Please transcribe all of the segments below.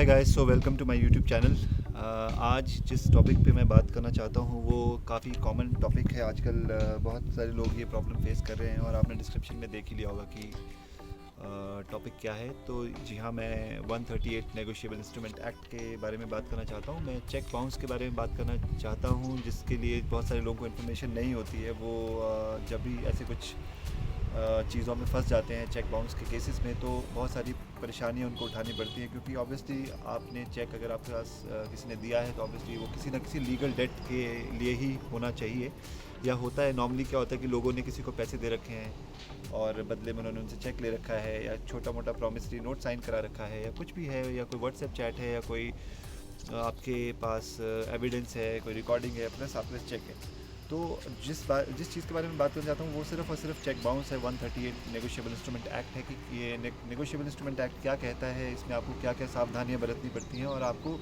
Hi guys, so welcome to my YouTube channel. आज जिस topic पे मैं बात करना चाहता हूँ वो काफ़ी कॉमन टॉपिक है। आजकल बहुत सारे लोग ये प्रॉब्लम फेस कर रहे हैं और आपने डिस्क्रिप्शन में देख ही लिया होगा कि टॉपिक क्या है। तो जी हाँ, मैं 138 नेगोशिएबल इंस्ट्रूमेंट एक्ट के बारे में बात करना चाहता हूँ। मैं चेक बाउंस के बारे में बात करना चाहता हूँ, जिसके लिए बहुत सारे लोगों को इन्फॉर्मेशन नहीं होती है। वो जब भी ऐसे कुछ चीज़ों में फंस जाते हैं चेक बाउंस के केसेस में, तो बहुत सारी परेशानियाँ उनको उठानी पड़ती हैं। क्योंकि ऑब्वियसली आपने चेक अगर आपके पास किसी ने दिया है तो ऑब्वियसली वो किसी ना किसी लीगल डेट के लिए ही होना चाहिए, या होता है। नॉर्मली क्या होता है कि लोगों ने किसी को पैसे दे रखे हैं और बदले में उन्होंने उनसे चेक ले रखा है, या छोटा मोटा प्रॉमिसरी नोट साइन करा रखा है, या कुछ भी है, या कोई व्हाट्सएप चैट है, या कोई आपके पास एविडेंस है, कोई रिकॉर्डिंग है, प्लस आपके पास चेक है। तो जिस चीज़ के बारे में बात करना चाहता हूँ वो सिर्फ और सिर्फ चेक बाउंस है। 138 नेगोशिएबल इंस्ट्रूमेंट एक्ट है कि ये नेगोशिएबल इंस्ट्रूमेंट एक्ट क्या कहता है, इसमें आपको क्या क्या सावधानियाँ बरतनी पड़ती हैं और आपको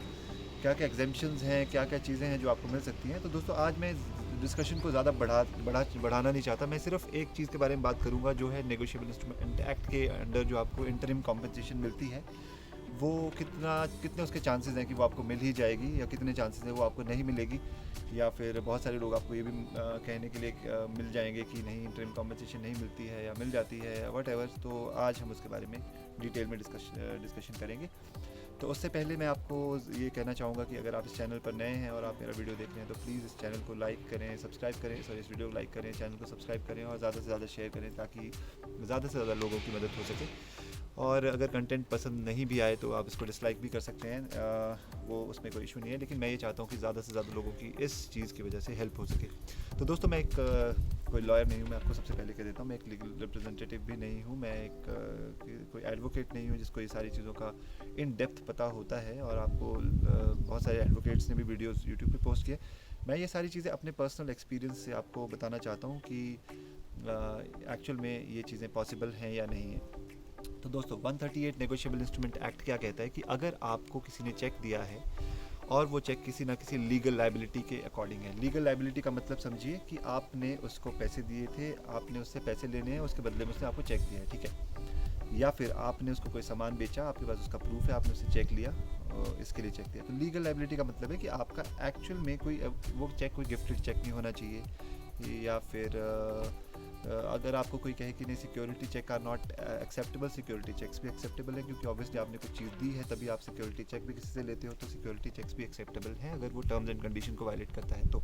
क्या क्या एग्जेम्पशंस हैं, क्या क्या चीज़ें हैं जो आपको मिल सकती हैं। तो दोस्तों, आज मैं डिस्कशन को ज़्यादा बढ़ाना नहीं चाहता। मैं सिर्फ एक चीज़ के बारे में बात करूँगा, जो है नेगोशिएबल इंस्ट्रूमेंट एक्ट के अंडर जो आपको इंटरिम कॉम्पनसेशन मिलती है, वो कितने उसके चांसेस हैं कि वो आपको मिल ही जाएगी, या कितने चांसेस हैं वो आपको नहीं मिलेगी। या फिर बहुत सारे लोग आपको ये भी कहने के लिए मिल जाएंगे कि नहीं, इंटरिम कॉम्पनसेशन नहीं मिलती है या मिल जाती है, वट एवर। तो आज हम उसके बारे में डिटेल में डिस्कशन करेंगे। तो उससे पहले मैं आपको ये कहना चाहूँगा कि अगर आप इस चैनल पर नए हैं और आप मेरा वीडियो देख रहे हैं तो प्लीज़ इस चैनल को लाइक करें, सब्सक्राइब करें, इस वीडियो को लाइक करें, चैनल को सब्सक्राइब करें और ज़्यादा से ज़्यादा शेयर करें, ताकि ज़्यादा से ज़्यादा लोगों की मदद हो सके। और अगर कंटेंट पसंद नहीं भी आए तो आप इसको डिसलाइक भी कर सकते हैं, वो उसमें कोई इशू नहीं है। लेकिन मैं ये चाहता हूँ कि ज़्यादा से ज़्यादा लोगों की इस चीज़ की वजह से हेल्प हो सके। तो दोस्तों, मैं एक कोई लॉयर नहीं हूँ, मैं आपको सबसे पहले कह देता हूँ। मैं एक लीगल रिप्रेजेंटेटिव भी नहीं हूँ, मैं एक कोई एडवोकेट नहीं हूँ जिसको ये सारी चीज़ों का इन डेप्थ पता होता है। और आपको बहुत सारे एडवोकेट्स ने भी वीडियोज़ यूट्यूब पर पोस्ट किए। मैं ये सारी चीज़ें अपने पर्सनल एक्सपीरियंस से आपको बताना चाहता हूँ कि एक्चुअल में ये चीज़ें पॉसिबल हैं या नहीं है। तो दोस्तों, 138 नेगोशिएबल इंस्ट्रूमेंट एक्ट क्या कहता है कि अगर आपको किसी ने चेक दिया है और वो चेक किसी ना किसी लीगल लाइबिलिटी के अकॉर्डिंग है। लीगल लाइबिलिटी का मतलब समझिए कि आपने उसको पैसे दिए थे, आपने उससे पैसे लेने हैं, उसके बदले में उसने आपको चेक दिया है, ठीक है। या फिर आपने उसको कोई सामान बेचा, आपके पास उसका प्रूफ है, आपने उससे चेक लिया, इसके लिए चेक दिया। तो लीगल लाइबिलिटी का मतलब है कि आपका एक्चुअल में कोई वो चेक कोई गिफ्टेड चेक नहीं होना चाहिए। या फिर अगर आपको कोई कहे कि नहीं, security check are not acceptable, security checks भी एक्सेप्टेबल है, क्योंकि ऑब्वियसली आपने कुछ चीज़ दी है तभी आप सिक्योरिटी चेक भी किसी से लेते हो। तो सिक्योरिटी चेक्स भी एक्सेप्टेबल हैं अगर वो टर्म्स एंड कंडीशन को वायलेट करता है तो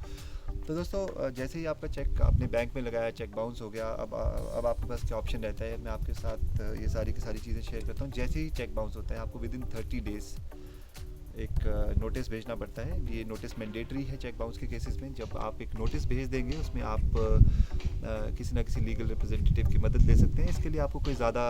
दोस्तों, जैसे ही आपका चेक आपने बैंक में लगाया, चेक बाउंस हो गया, अब आपके पास क्या ऑप्शन रहता है। मैं आपके साथ ये सारी की सारी चीज़ें शेयर करता हूँ। जैसे ही चेक बाउंस होता है, आपको विदिन 30 डेज़ एक नोटिस भेजना पड़ता है। ये नोटिस मैंडेटरी है चेक बाउंस के केसेस में। जब आप एक नोटिस भेज देंगे, उसमें आप किसी ना किसी लीगल रिप्रेजेंटेटिव की मदद ले सकते हैं। इसके लिए आपको कोई ज़्यादा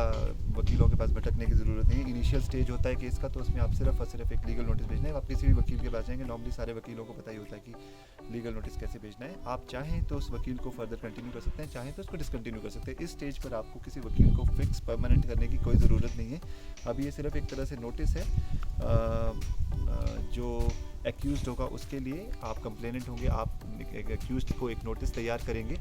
वकीलों के पास भटकने की ज़रूरत नहीं है। इनिशियल स्टेज होता है केस का, तो उसमें आप सिर्फ और सिर्फ एक लीगल नोटिस भेजना है। आप किसी भी वकील के पास जाएंगे, नॉर्मली सारे वकीलों को पता ही होता है कि लीगल नोटिस कैसे भेजना है। आप चाहें तो उस वकील को फर्दर कंटिन्यू कर सकते हैं, चाहें तो उसको डिसकंटिन्यू कर सकते हैं। इस स्टेज पर आपको किसी वकील को फिक्स परमानेंट करने की कोई ज़रूरत नहीं है। अभी ये सिर्फ एक तरह से नोटिस है। जो एक्यूज़ड होगा उसके लिए, आप कंप्लेनेंट होंगे, आप एक्यूज़ड को एक नोटिस तैयार करेंगे।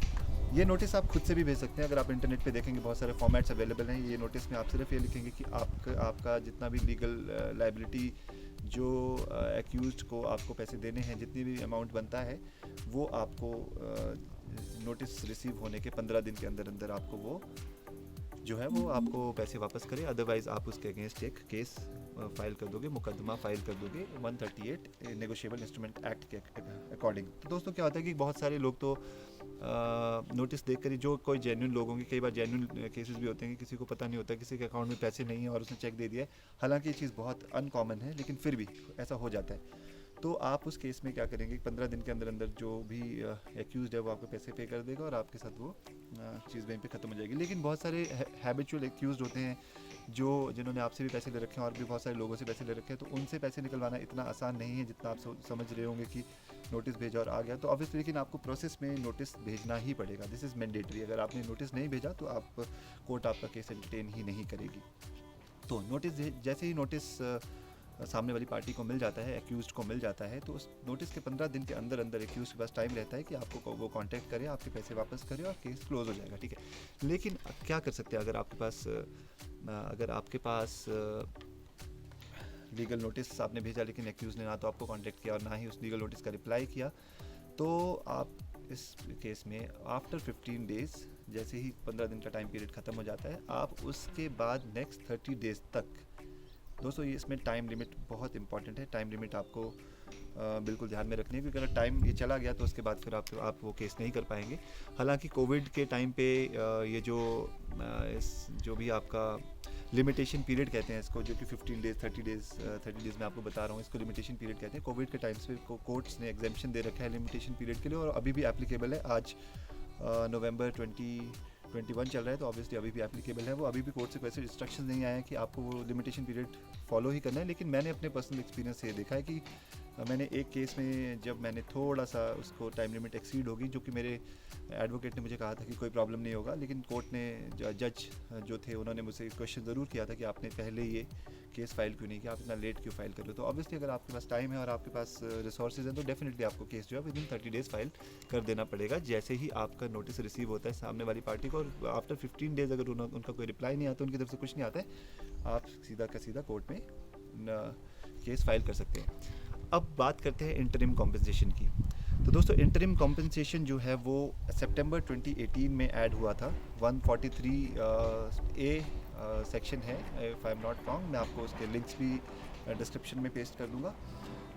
ये नोटिस आप खुद से भी भेज सकते हैं। अगर आप इंटरनेट पे देखेंगे, बहुत सारे फॉर्मेट्स अवेलेबल हैं। ये नोटिस में आप सिर्फ ये लिखेंगे कि आपका जितना भी लीगल लाइबिलिटी, जो एक्यूज़ड को आपको पैसे देने हैं, जितनी भी अमाउंट बनता है, वो आपको नोटिस रिसीव होने के 15 दिन के अंदर अंदर आपको वो जो है वो आपको पैसे वापस करें। अदरवाइज़ आप उसके अगेंस्ट एक केस फाइल कर दोगे, मुकदमा फाइल कर दोगे 138 नेगोशिएबल इंस्ट्रूमेंट एक्ट के अकॉर्डिंग। तो दोस्तों, क्या होता है कि बहुत सारे लोग तो नोटिस देख कर ही, जो कोई जेन्युइन लोग होंगे, कई बार जेन्युइन केसेस भी होते हैं कि किसी को पता नहीं होता, किसी के अकाउंट में पैसे नहीं है और उसने चेक दे दिया है। हालांकि ये चीज़ बहुत अनकॉमन है, लेकिन फिर भी ऐसा हो जाता है। तो आप उस केस में क्या करेंगे, 15 दिन के अंदर अंदर जो भी एक्यूज़ड है वो आपको पैसे पे कर देगा और आपके साथ वो चीज़ वहीं पे ख़त्म हो जाएगी। लेकिन बहुत सारे हैबिचुअल एक्यूज़ड होते हैं जिन्होंने आपसे भी पैसे ले रखे हैं और भी बहुत सारे लोगों से पैसे ले रखे हैं। तो उनसे पैसे निकलवाना इतना आसान नहीं है जितना आप समझ रहे होंगे कि नोटिस भेजा और आ गया। तो ऑब्वियसली, लेकिन आपको प्रोसेस में नोटिस भेजना ही पड़ेगा। This is mandatory. अगर आपने नोटिस नहीं भेजा तो कोर्ट आपका केस एंटरटेन ही नहीं करेगी। तो नोटिस जैसे ही नोटिस सामने वाली पार्टी को मिल जाता है, एक्यूज़ड को मिल जाता है, तो उस नोटिस के 15 दिन के अंदर अंदर एक्यूज़ड के पास टाइम रहता है कि आपको वो कांटेक्ट करे, आपके पैसे वापस करे और केस क्लोज हो जाएगा, ठीक है। लेकिन क्या कर सकते हैं अगर आपके पास लीगल नोटिस आपने भेजा लेकिन एक्यूज़ ने ना तो आपको कांटेक्ट किया और ना ही उस लीगल नोटिस का रिप्लाई किया, तो आप इस केस में आफ्टर 15 डेज़, जैसे ही 15 दिन का टाइम पीरियड ख़त्म हो जाता है, आप उसके बाद नेक्स्ट 30 डेज़ तक, दोस्तों ये इसमें टाइम लिमिट बहुत इंपॉर्टेंट है। टाइम लिमिट आपको बिल्कुल ध्यान में रखनी है, क्योंकि अगर टाइम ये चला गया तो उसके बाद फिर आप वो केस नहीं कर पाएंगे। हालांकि कोविड के टाइम पे ये जो भी आपका लिमिटेशन पीरियड कहते हैं इसको, जो कि 15 डेज़ 30 डेज़ मैं आपको बता रहा हूँ, इसको लिमिटेशन पीरियड कहते हैं। कोविड के टाइम्स पे कोर्ट्स ने एग्जेम्पशन दे रखा है लिमिटेशन पीरियड के लिए, और अभी भी एप्लीकेबल है। आज नवंबर 2021 चल रहा है, तो ऑब्वियसली अभी भी एप्लीकेबल है वो। अभी भी कोर्ट से वैसे इंस्ट्रक्शन नहीं आए हैं कि आपको वो लिमिटेशन पीरियड फॉलो ही करना है। लेकिन मैंने अपने पर्सनल एक्सपीरियंस से ये देखा है कि मैंने एक केस में जब मैंने थोड़ा सा उसको टाइम लिमिट एक्सीड होगी, जो कि मेरे एडवोकेट ने मुझे कहा था कि कोई प्रॉब्लम नहीं होगा, लेकिन कोर्ट ने जज जो थे उन्होंने मुझसे क्वेश्चन ज़रूर किया था कि आपने पहले ये केस फाइल क्यों नहीं किया, आप इतना लेट क्यों फाइल कर रहे हो। तो ऑब्वियसली अगर आपके पास टाइम है और आपके पास रिसोर्सेज हैं तो डेफिनेटली आपको केस जो है विदिन 30 डेज़ फाइल कर देना पड़ेगा, जैसे ही आपका नोटिस रिसीव होता है सामने वाली पार्टी को। और आफ्टर 15 डेज़ अगर उनका कोई रिप्लाई नहीं आता, उनकी तरफ से कुछ नहीं आता है, आप सीधा का सीधा कोर्ट में केस फाइल कर सकते हैं। अब बात करते हैं इंटरिम कॉम्पेंसेशन की। तो दोस्तों इंटरिम कॉम्पेंसेशन जो है वो सितंबर 2018 में ऐड हुआ था। 143 ए सेक्शन है, if I am not wrong. मैं आपको उसके लिंक्स भी डिस्क्रिप्शन में पेस्ट कर दूंगा।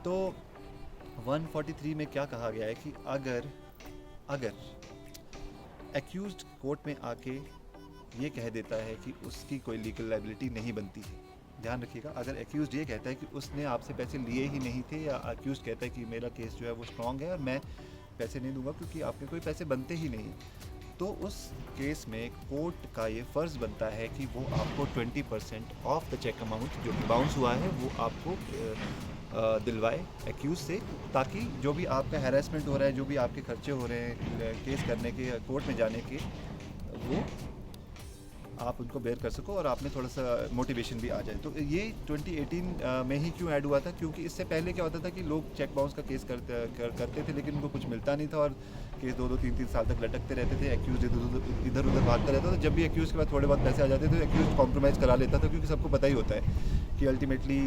तो 143 में क्या कहा गया है कि अगर एक्यूज्ड कोर्ट में आके ये कह देता है कि उसकी कोई लीगल लायबिलिटी नहीं बनती है, ध्यान रखिएगा, अगर एक्यूज्ड ये कहता है कि उसने आपसे पैसे लिए ही नहीं थे, या एक्यूज्ड कहता है कि मेरा केस जो है वो स्ट्रॉन्ग है और मैं पैसे नहीं दूंगा क्योंकि आपके कोई पैसे बनते ही नहीं, तो उस केस में कोर्ट का ये फ़र्ज़ बनता है कि वो आपको 20% ऑफ द चेक अमाउंट जो कि बाउंस हुआ है वो आपको दिलवाए एक्यूज से, ताकि जो भी आपका हैरेसमेंट हो रहा है, जो भी आपके खर्चे हो रहे हैं केस करने के, कोर्ट में जाने के, वो आप उनको बेयर कर सको और आप में थोड़ा सा मोटिवेशन भी आ जाए। तो ये 2018 में ही क्यों ऐड हुआ था, क्योंकि इससे पहले क्या होता था कि लोग चेक बाउंस का केस करते थे लेकिन उनको कुछ मिलता नहीं था और केस 2-2 3-3 साल तक लटकते रहते थे। एक्यूज इधर उधर भागता रहता था। जब भी एक्यूज के बाद थोड़े बहुत पैसे आ जाते थे तो एक्यूज कॉम्प्रोमाइज़ करा लेता था, क्योंकि सबको पता ही होता है कि अल्टीमेटली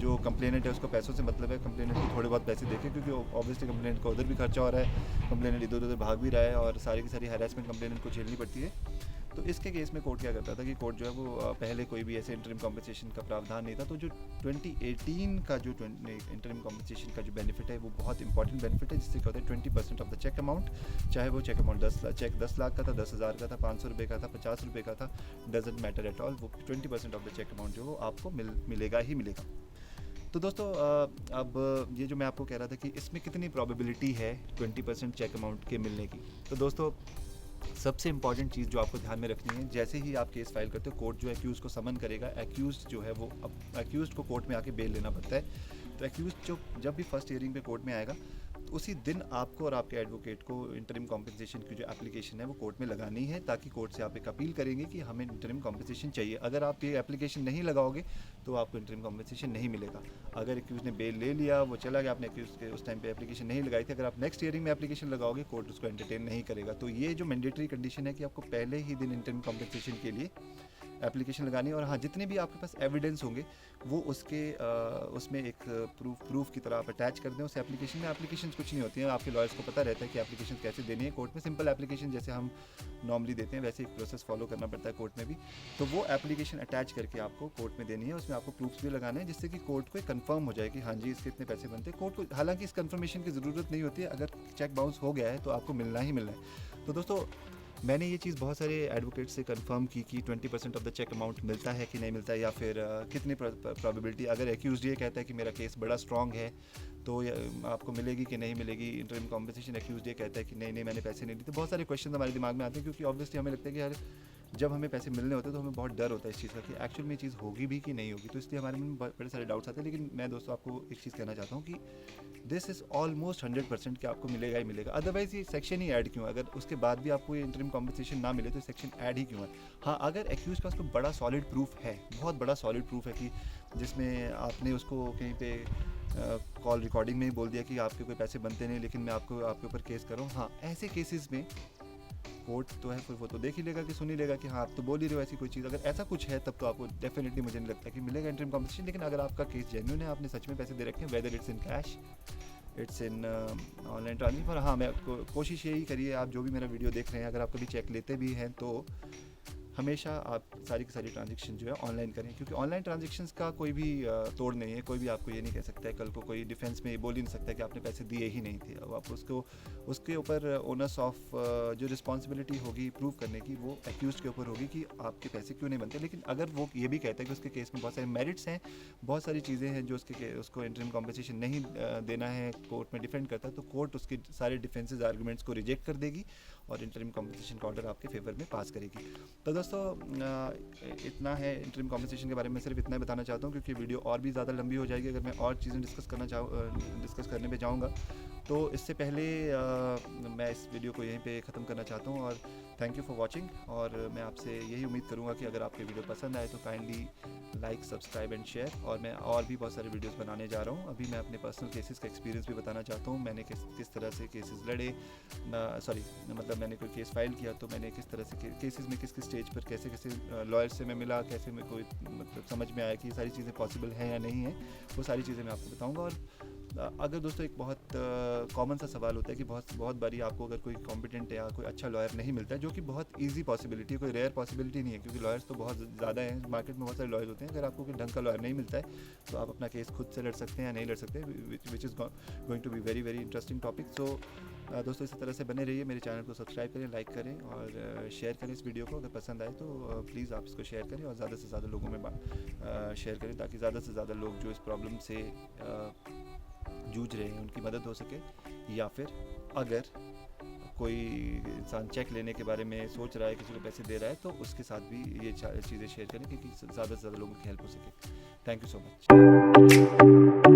जो कंप्लेनेंट है उसको पैसों से मतलब है, कंप्लेनेंट को थोड़े बहुत पैसे देके, क्योंकि ऑब्वियसली कंप्लेनेंट को उधर भी खर्चा हो रहा है, कंप्लेनेंट इधर उधर भाग भी रहा है और सारी की सारी हैरेसमेंट कंप्लेनेंट को झेलनी पड़ती है। तो इसके केस में कोर्ट क्या करता था कि कोर्ट जो है वो पहले कोई भी ऐसे इंटरिम कॉम्पेंसेशन का प्रावधान नहीं था। तो जो 2018 का जो इंटरिम कॉम्पेंसेशन का जो बेनिफिट है वो बहुत इंपॉर्टेंट बेनिफिट है, जिससे क्या होता है 20% ऑफ द चेक अमाउंट, चाहे वो चेक अमाउंट 10 लाख का था, 10,000 का था, 500 रुपये का था, 50 रुपये का था, डजेंट मैटर एट ऑल, वो 20% ऑफ द चेक अमाउंट जो वो आपको मिलेगा ही मिलेगा। तो दोस्तों अब ये जो मैं आपको कह रहा था कि इसमें कितनी प्रोबेबिलिटी है 20% चेक अमाउंट के मिलने की, तो दोस्तों सबसे इंपॉर्टेंट चीज़ जो आपको ध्यान में रखनी है, जैसे ही आप केस फाइल करते हो कोर्ट जो एक्यूज़ को समन करेगा, एक्यूज़ जो है वो अब एक्यूज़ को कोर्ट में आके बेल लेना पड़ता है। तो एक्यूज़ जब भी फर्स्ट हियरिंग पे कोर्ट में आएगा तो उसी दिन आपको और आपके एडवोकेट को इंटरिम कॉम्पेंसेशन की जो एप्लीकेशन है वो कोर्ट में लगानी है, ताकि कोर्ट से आप एक अपील करेंगे कि हमें इंटरिम कॉम्पेंसेशन चाहिए। अगर आप ये एप्लीकेशन नहीं लगाओगे तो आपको इंटरिम कॉम्पेंसेशन नहीं मिलेगा। अगर एक्यूज़ ने बेल ले लिया, वो चला गया, आपने एक्यूज़ के उस टाइम पे एप्लीकेशन नहीं लगाई थी, अगर आप नेक्स्ट हियरिंग में एप्लीकेशन लगाओगे कोर्ट उसको एंटरटेन नहीं करेगा। तो ये जो मैंडेटरी कंडीशन है कि आपको पहले ही दिन इंटरिम कॉम्पेंसेशन के लिए एप्लीकेशन लगानी है। और हाँ, जितने भी आपके पास एविडेंस होंगे वो उसमें एक प्रूफ की तरह आप अटैच कर दें उस एप्लीकेशन में। एप्लीकेशन कुछ नहीं होती हैं, आपके लॉयर्स को पता रहता है कि एप्लीकेशन कैसे देनी है कोर्ट में। सिंपल एप्लीकेशन जैसे हम नॉर्मली देते हैं वैसे एक प्रोसेस फॉलो करना पड़ता है कोर्ट में भी। तो वो एप्लीकेशन अटैच करके आपको कोर्ट में देनी है, उसमें आपको प्रूफ्स भी लगाने हैं, जिससे कि कोर्ट को कंफर्म हो जाए कि हाँ जी इसके इतने पैसे बनते हैं। कोर्ट को हालांकि इस कंफर्मेशन की ज़रूरत नहीं होती है, अगर चेक बाउंस हो गया है तो आपको मिलना ही मिलना है। तो दोस्तों मैंने ये चीज़ बहुत सारे एडवोकेट से कंफर्म की कि 20% ऑफ द चेक अमाउंट मिलता है कि नहीं मिलता है, या फिर कितनी प्रोबेबिलिटी, अगर एक्यूज़ ये कहता है कि मेरा केस बड़ा स्ट्रॉन्ग है तो आपको मिलेगी कि नहीं मिलेगी इंटरिम कॉम्पेंसेशन। एक्यूज़ ये कहता है कि नहीं मैंने पैसे नहीं लिए। तो बहुत सारे क्वेश्चन हमारे दिमाग में आते हैं, क्योंकि ऑब्वियसली हमें लगता है कि यार जब हमें पैसे मिलने होते हैं तो हमें बहुत डर होता है इस चीज़ का कि एक्चुअल में ये चीज़ होगी भी कि नहीं होगी। तो इसलिए हमारे मन में बड़े सारे डाउट्स आते हैं। लेकिन मैं दोस्तों आपको एक चीज़ कहना चाहता हूँ कि दिस इज़ ऑलमोस्ट 100% कि आपको मिलेगा ही मिलेगा। अदरवाइज़ ये सेक्शन ही ऐड क्यों है? अगर उसके बाद भी आपको ये इंटरिम कॉम्पेंसेशन ना मिले तो सेक्शन ऐड ही क्यों है? हाँ, अगर एक्यूज़ का उसको बड़ा सॉलिड प्रूफ है, बहुत बड़ा सॉलिड प्रूफ है कि जिसमें आपने उसको कहीं पे कॉल रिकॉर्डिंग में ही बोल दिया कि आपके कोई पैसे बनते नहीं लेकिन मैं आपके ऊपर केस कर रहा हूँ। हाँ, ऐसे केसेस में कोर्ट तो है, फिर वो तो देख ही लेगा कि सुन ही लेगा कि हाँ आप तो बोल ही रहे हो ऐसी कोई चीज़। अगर ऐसा कुछ है तब तो आपको डेफिनेटली मुझे नहीं लगता कि मिलेगा इंटरिम कॉम्पनसेशन। लेकिन अगर आपका केस जेन्युइन है, आपने सच में पैसे दे रखे हैं, whether it's in cash, it's in online transfer, हाँ मैं कोशिश यही करिए, आप जो भी मेरा वीडियो देख रहे हैं अगर आप कभी चेक लेते भी हैं तो हमेशा आप सारी की सारी ट्रांजेक्शन जो है ऑनलाइन करें, क्योंकि ऑनलाइन ट्रांजेक्शन्स का कोई भी तोड़ नहीं है। कोई भी आपको ये नहीं कह सकता है, कल को कोई डिफेंस में ये बोल ही नहीं सकता है कि आपने पैसे दिए ही नहीं थे। अब आप उसको उसके ऊपर ओनर्स ऑफ जो रिस्पॉन्सिबिलिटी होगी प्रूव करने की, वो एक्यूज के ऊपर होगी कि आपके पैसे क्यों नहीं बनते। लेकिन अगर वो ये भी कहता है कि उसके केस में बहुत सारे मेरिट्स हैं, बहुत सारी चीज़ें हैं जो उसको इंटरिम कॉम्पनसेशन नहीं देना है, कोर्ट में डिफेंड करता है, तो कोर्ट उसके सारे डिफेंसेस आर्गूमेंट्स को रिजेक्ट कर देगी और इंटरिम कॉम्पनसेशन का ऑर्डर आपके फेवर में पास करेगी। तो दोस्तों इतना है इंटरिम कॉम्पनसेशन के बारे में, सिर्फ इतना ही बताना चाहता हूँ, क्योंकि वीडियो और भी ज़्यादा लंबी हो जाएगी अगर मैं और चीज़ें डिस्कस करने पे जाऊँगा। तो इससे पहले मैं इस वीडियो को यहीं पे ख़त्म करना चाहता हूँ और थैंक यू फॉर वॉचिंग। और मैं आपसे यही उम्मीद करूँगा कि अगर आपके वीडियो पसंद आए तो kindly like, subscribe and share. और मैं और भी बहुत सारे वीडियोस बनाने जा रहा हूँ। अभी मैं अपने पर्सनल केसेस का एक्सपीरियंस भी बताना चाहता हूँ, मैंने किस तरह से केसेस लड़े, मतलब मैंने कोई केस फाइल किया तो मैंने किस तरह से केसेस में किस स्टेज पर कैसे लॉयर से मैं मिला, कैसे मैं कोई मतलब समझ में आया कि ये सारी चीज़ें पॉसिबल हैं या नहीं है, वो सारी चीज़ें मैं आपको बताऊँगा। और अगर दोस्तों एक बहुत कॉमन सा सवाल होता है कि बहुत बारी आपको अगर कोई कॉम्पिटेंट या कोई अच्छा लॉयर नहीं मिलता है, जो कि बहुत इजी पॉसिबिलिटी है, कोई रेयर पॉसिबिलिटी नहीं है, क्योंकि लॉयर्स तो बहुत ज़्यादा हैं मार्केट में, बहुत सारे लॉयर्स होते हैं। अगर आपको कोई ढंग का लॉयर नहीं मिलता है तो आप अपना केस खुद से लड़ सकते हैं या नहीं लड़ सकते, which is going to be very very interesting topic. So दोस्तों इसी तरह से बने रहिए, मेरे चैनल को सब्सक्राइब करें, लाइक करें और शेयर करें इस वीडियो को। अगर पसंद आए तो प्लीज़ आप इसको शेयर करें और ज़्यादा से ज़्यादा लोगों में शेयर करें, ताकि ज़्यादा से ज़्यादा लोग जो इस प्रॉब्लम से जूझ रहे हैं उनकी मदद हो सके। या फिर अगर कोई इंसान चेक लेने के बारे में सोच रहा है, किसी को पैसे दे रहा है, तो उसके साथ भी ये चीज़ें शेयर करें, क्योंकि ज़्यादा से ज़्यादा लोगों की हेल्प हो सके। Thank you so much.